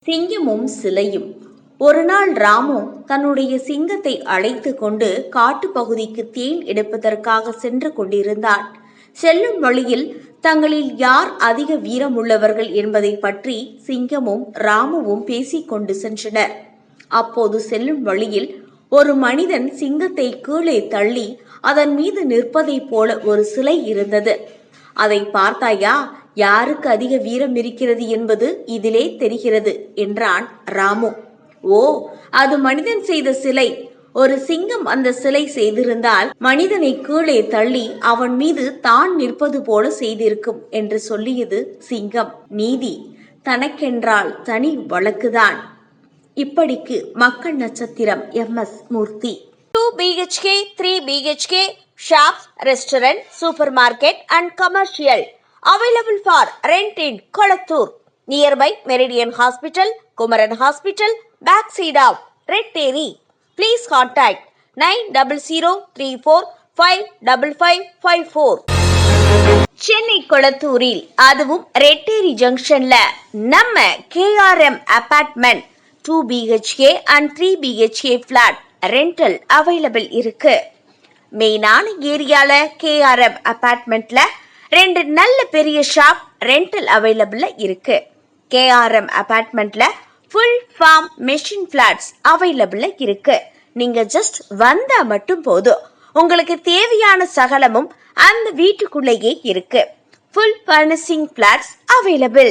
சிங்கமும் சிலையும். ஒரு நாள் ராமு தன்னுடைய சிங்கத்தை அழைத்து கொண்டு காட்டுப்பகுதிக்கு தேன் எடுப்பதற்காக சென்று கொண்டிருந்தான். செல்லும் வழியில் தங்களில் யார் அதிக வீரமுள்ளவர்கள் என்பதை பற்றி சிங்கமும் ராமுவும் பேசிக்கொண்டு சென்றனர். அப்போது செல்லும் வழியில் ஒரு மனிதன் சிங்கத்தை கீழே தள்ளி அதன் மீது நிற்பதைப் போல ஒரு சிலை இருந்தது. அதை பார்த்தாயா, யாருக்கு அதிக வீரம் இருக்கிறது என்பது இதிலே தெரிகிறது என்றான் ராமு. ஓ, அது மனிதன் செய்த சிலை. ஒரு சிங்கம் அந்த சிலை செய்திருந்தால் மனிதனை கீழே தள்ளி அவன் மீது தான் நிற்பது போல செய்திருக்கும் என்று சொல்லியது சிங்கம். நீதி தனக்கென்றால் தனி வழக்குதான். இப்படிக்கு மக்கள் நட்சத்திரம் MS Murthy. 2 BHK, 3 BHK, shops, restaurant, supermarket and commercial available for rent in Kolattur, nearby Meridian Hospital, Kumaran Hospital, backside of Red Terry. Please contact 9034555554. Chennai கொளத்தூரில், அதுவும் ரெட்டேரி ஜங்ஷன்ல நம்ம KRM apartment 2 BHK and 3 BHK flat rental available இருக்கு. மெயினான ஏரியால KRM அபார்ட்மெண்ட்ல 2 நல்ல பெரிய shop rental available இருக்கு. KRM அபார்ட்மெண்ட்ல ஃபுல் ஃபார்ம் மெஷின் ஃபிளாட்ஸ் அவைலபிள் இருக்கு. நீங்க ஜஸ்ட் வந்தா மட்டும் போதும், உங்களுக்கு தேவையான சகலமும் அந்த வீட்டுக்குள்ளேயே இருக்கு. Full furnishing flats available.